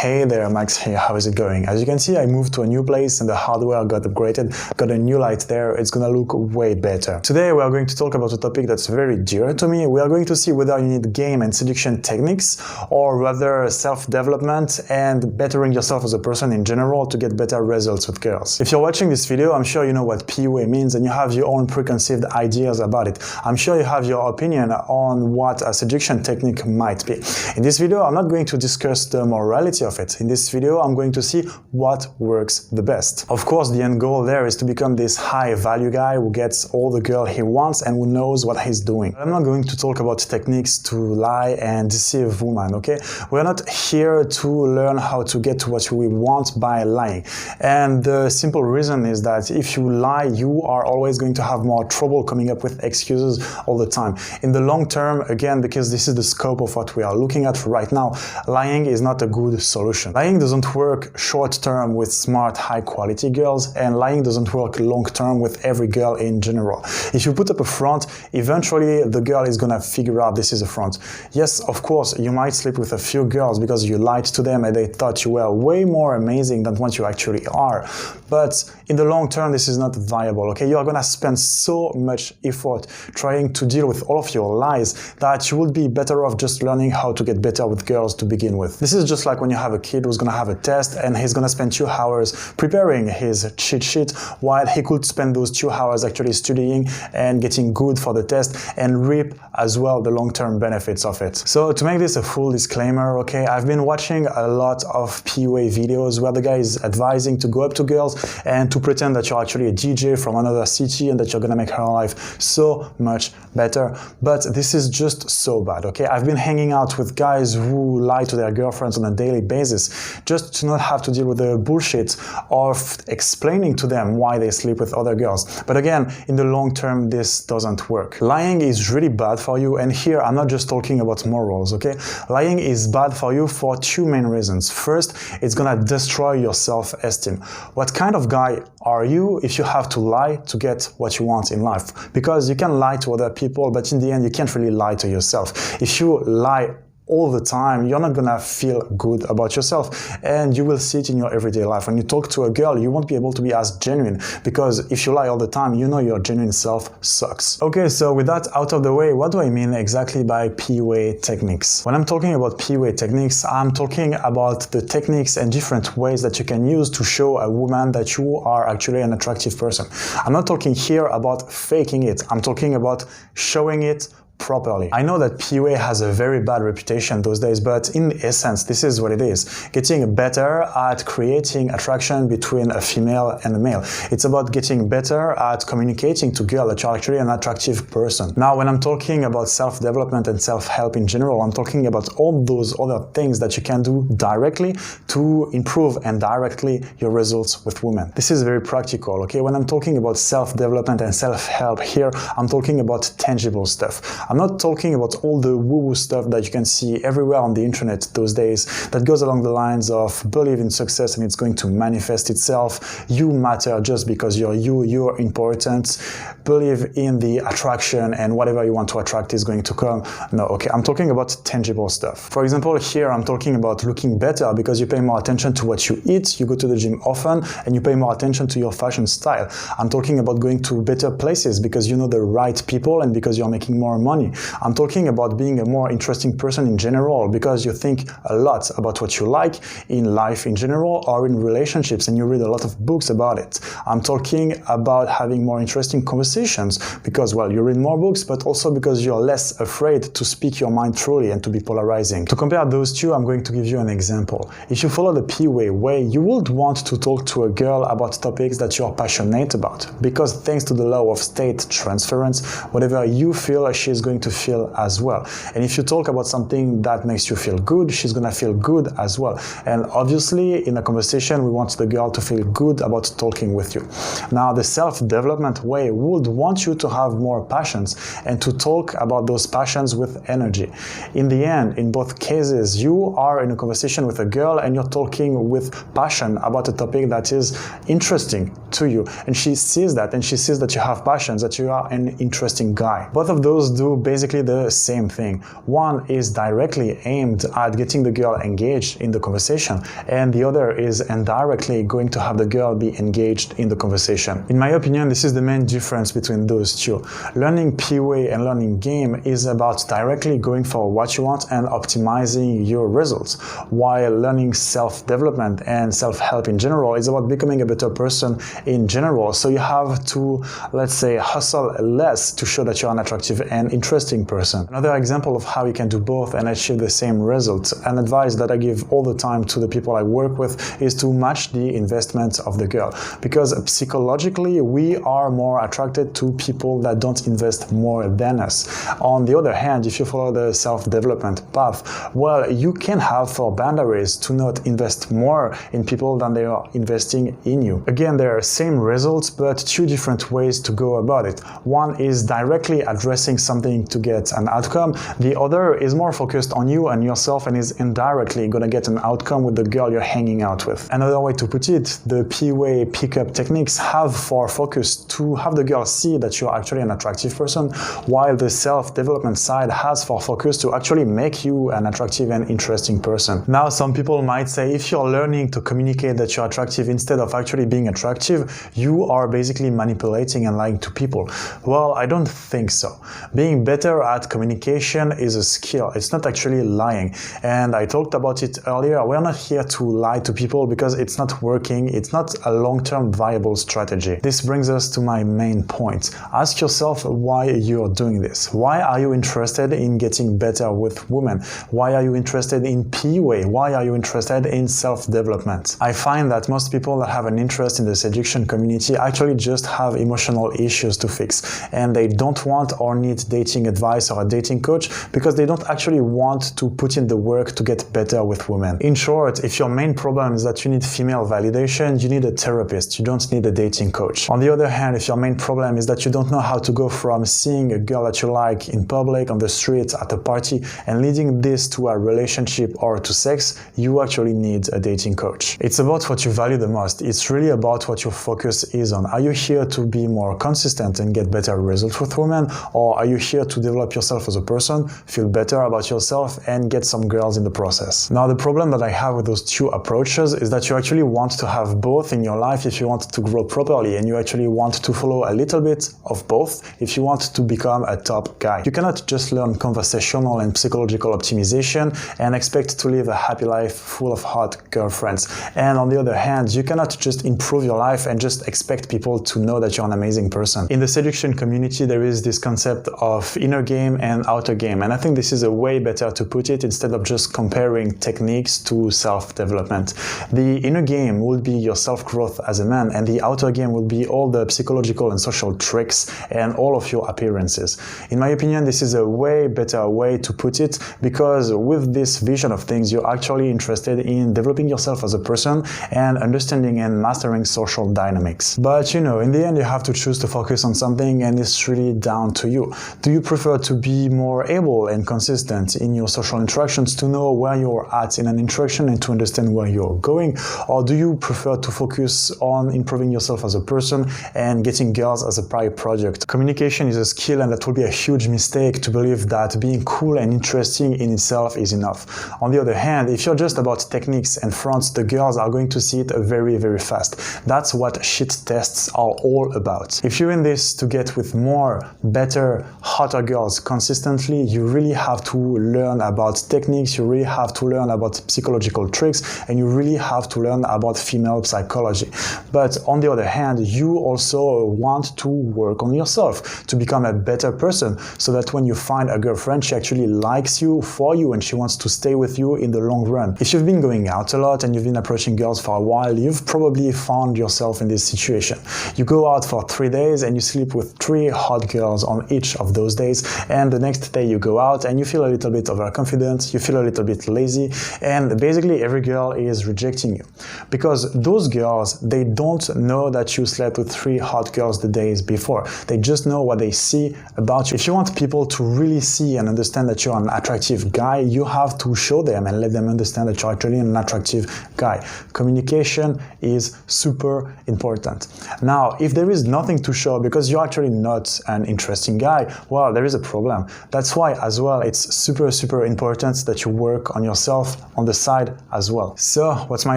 Hey there, Max here, how is it going? As you can see, I moved to a new place and the hardware got upgraded, got a new light there, it's gonna look way better. Today we are going to talk about a topic that's very dear to me. We are going to see whether you need game and seduction techniques or rather self-development and bettering yourself as a person in general to get better results with girls. If you're watching this video, I'm sure you know what PUA means and you have your own preconceived ideas about it. I'm sure you have your opinion on what a seduction technique might be. In this video, I'm not going to discuss the morality of it. In this video, I'm going to see what works the best. Of course, the end goal there is to become this high value guy who gets all the girl he wants and who knows what he's doing. I'm not going to talk about techniques to lie and deceive women, okay? We're not here to learn how to get to what we want by lying. And the simple reason is that if you lie, you are always going to have more trouble coming up with excuses all the time. In the long term, again, because this is the scope of what we are looking at right now, lying is not a good solution. Lying doesn't work short-term with smart, high-quality girls, and lying doesn't work long-term with every girl in general. If you put up a front, eventually the girl is gonna figure out this is a front. Yes, of course, you might sleep with a few girls because you lied to them and they thought you were way more amazing than what you actually are. But in the long term, this is not viable, okay? You are gonna spend so much effort trying to deal with all of your lies that you would be better off just learning how to get better with girls to begin with. This is just like when you have a kid who's gonna have a test and he's gonna spend 2 hours preparing his cheat sheet while he could spend those 2 hours actually studying and getting good for the test and reap as well the long-term benefits of it. So to make this a full disclaimer, okay, I've been watching a lot of PUA videos where the guy is advising to go up to girls and to pretend that you're actually a DJ from another city and that you're gonna make her life so much better. But this is just so bad, okay? I've been hanging out with guys who lie to their girlfriends on a daily basis just to not have to deal with the bullshit of explaining to them why they sleep with other girls. But again, in the long term, this doesn't work. Lying is really bad for you, and here I'm not just talking about morals, okay? Lying is bad for you for 2 main reasons. First, it's gonna destroy your self-esteem. What kind of guy are you if you have to lie to get what you want in life? Because you can lie to other people, but in the end, you can't really lie to yourself. If you lie all the time, you're not gonna feel good about yourself, and you will see it in your everyday life. When you talk to a girl, you won't be able to be as genuine, because if you lie all the time, you know your genuine self sucks. Okay, so with that out of the way, what do I mean exactly by PUA techniques? When I'm talking about PUA techniques, I'm talking about the techniques and different ways that you can use to show a woman that you are actually an attractive person. I'm not talking here about faking it, I'm talking about showing it properly. I know that PUA has a very bad reputation those days, but in essence, this is what it is. Getting better at creating attraction between a female and a male. It's about getting better at communicating to girls that you're actually an attractive person. Now, when I'm talking about self-development and self-help in general, I'm talking about all those other things that you can do directly to improve and directly your results with women. This is very practical, okay? When I'm talking about self-development and self-help here, I'm talking about tangible stuff. I'm not talking about all the woo-woo stuff that you can see everywhere on the internet those days that goes along the lines of believe in success and it's going to manifest itself. You matter just because you're you, you're important. Believe in the attraction and whatever you want to attract is going to come. No, okay, I'm talking about tangible stuff. For example, here I'm talking about looking better because you pay more attention to what you eat, you go to the gym often, and you pay more attention to your fashion style. I'm talking about going to better places because you know the right people and because you're making more money. I'm talking about being a more interesting person in general because you think a lot about what you like in life in general or in relationships and you read a lot of books about it. I'm talking about having more interesting conversations because, well, you read more books, but also because you're less afraid to speak your mind truly and to be polarizing. To compare those two, I'm going to give you an example. If you follow the PUA way, you would want to talk to a girl about topics that you're passionate about because thanks to the law of state transference, whatever you feel, she's going to feel as well. And if you talk about something that makes you feel good, she's gonna feel good as well. And obviously, in a conversation, we want the girl to feel good about talking with you. Now, the self-development way would want you to have more passions and to talk about those passions with energy. In the end, in both cases, you are in a conversation with a girl and you're talking with passion about a topic that is interesting to you. And she sees that, and she sees that you have passions, that you are an interesting guy. Both of those do basically the same thing. One is directly aimed at getting the girl engaged in the conversation, and the other is indirectly going to have the girl be engaged in the conversation. In my opinion, this is the main difference between those two. Learning PUA and learning game is about directly going for what you want and optimizing your results, while learning self-development and self-help in general is about becoming a better person in general. So you have to, let's say, hustle less to show that you're an attractive and interesting person. Another example of how you can do both and achieve the same results, an advice that I give all the time to the people I work with, is to match the investment of the girl, because psychologically we are more attracted to people that don't invest more than us. On the other hand, if you follow the self-development path, well, you can have for boundaries to not invest more in people than they are investing in you. Again, there are same results, but two different ways to go about it. One is directly addressing something to get an outcome. The other is more focused on you and yourself and is indirectly going to get an outcome with the girl you're hanging out with. Another way to put it, the PUA pickup techniques have for focus to have the girl see that you're actually an attractive person, while the self-development side has for focus to actually make you an attractive and interesting person. Now, some people might say if you're learning to communicate that you're attractive instead of actually being attractive, you are basically manipulating and lying to people. Well, I don't think so. Being better at communication is a skill. It's not actually lying. And I talked about it earlier. We're not here to lie to people because it's not working. It's not a long-term viable strategy. This brings us to my main point. Ask yourself why you're doing this. Why are you interested in getting better with women? Why are you interested in PUA? Why are you interested in self-development? I find that most people that have an interest in the seduction community actually just have emotional issues to fix, and they don't want or need dating advice or a dating coach because they don't actually want to put in the work to get better with women. In short, if your main problem is that you need female validation, you need a therapist. You don't need a dating coach. On the other hand, if your main problem is that you don't know how to go from seeing a girl that you like in public, on the street, at a party, and leading this to a relationship or to sex, you actually need a dating coach. It's about what you value the most. It's really about what your focus is on. Are you here to be more consistent and get better results with women, or are you here to develop yourself as a person, feel better about yourself, and get some girls in the process? Now, the problem that I have with those two approaches is that you actually want to have both in your life if you want to grow properly, and you actually want to follow a little bit of both if you want to become a top guy. You cannot just learn conversational and psychological optimization and expect to live a happy life full of hot girlfriends. And on the other hand, you cannot just improve your life and just expect people to know that you're an amazing person. In the seduction community, there is this concept of inner game and outer game, and I think this is a way better to put it instead of just comparing techniques to self-development. The inner game will be your self-growth as a man, and the outer game will be all the psychological and social tricks and all of your appearances. In my opinion, this is a way better way to put it, because with this vision of things, you're actually interested in developing yourself as a person and understanding and mastering social dynamics. But you know, in the end, you have to choose to focus on something, and it's really down to you. Do you prefer to be more able and consistent in your social interactions to know where you're at in an interaction and to understand where you're going? Or do you prefer to focus on improving yourself as a person and getting girls as a pride project? Communication is a skill, and that would be a huge mistake to believe that being cool and interesting in itself is enough. On the other hand, if you're just about techniques and fronts, the girls are going to see it very, very fast. That's what shit tests are all about. If you're in this to get with more, better, hotter girls consistently, you really have to learn about techniques, you really have to learn about psychological tricks, and you really have to learn about female psychology. But on the other hand, you also want to work on yourself to become a better person, so that when you find a girlfriend, she actually likes you for you and she wants to stay with you in the long run. If you've been going out a lot and you've been approaching girls for a while, you've probably found yourself in this situation. You go out for 3 days and you sleep with 3 hot girls on each of those days, and the next day you go out and you feel a little bit overconfident, you feel a little bit lazy, and basically every girl is rejecting you. Because those girls, they don't know that you slept with 3 hot girls the days before. They just know what they see about you. If you want people to really see and understand that you're an attractive guy, you have to show them and let them understand that you're actually an attractive guy. Communication is super important. Now, if there is nothing to show because you're actually not an interesting guy, well, well, there is a problem. That's why as well it's super important that you work on yourself on the side as well. So what's my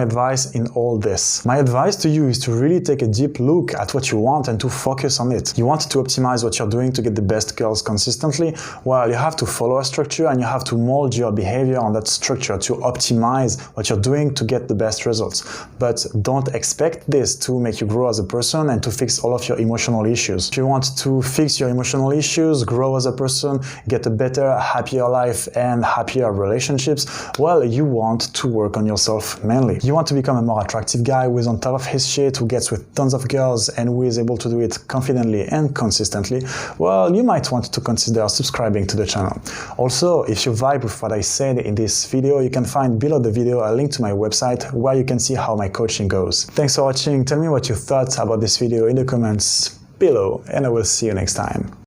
advice in all this? My advice to you is to really take a deep look at what you want and to focus on it. You want to optimize what you're doing to get the best girls consistently? Well, you have to follow a structure and you have to mold your behavior on that structure to optimize what you're doing to get the best results. But don't expect this to make you grow as a person and to fix all of your emotional issues. If you want to fix your emotional issues, grow as a person, get a better, happier life and happier relationships, well, you want to work on yourself mainly. You want to become a more attractive guy who is on top of his shit, who gets with tons of girls and who is able to do it confidently and consistently, well, you might want to consider subscribing to the channel. Also, if you vibe with what I said in this video, you can find below the video a link to my website where you can see how my coaching goes. Thanks for watching. Tell me what you thought about this video in the comments below and I will see you next time.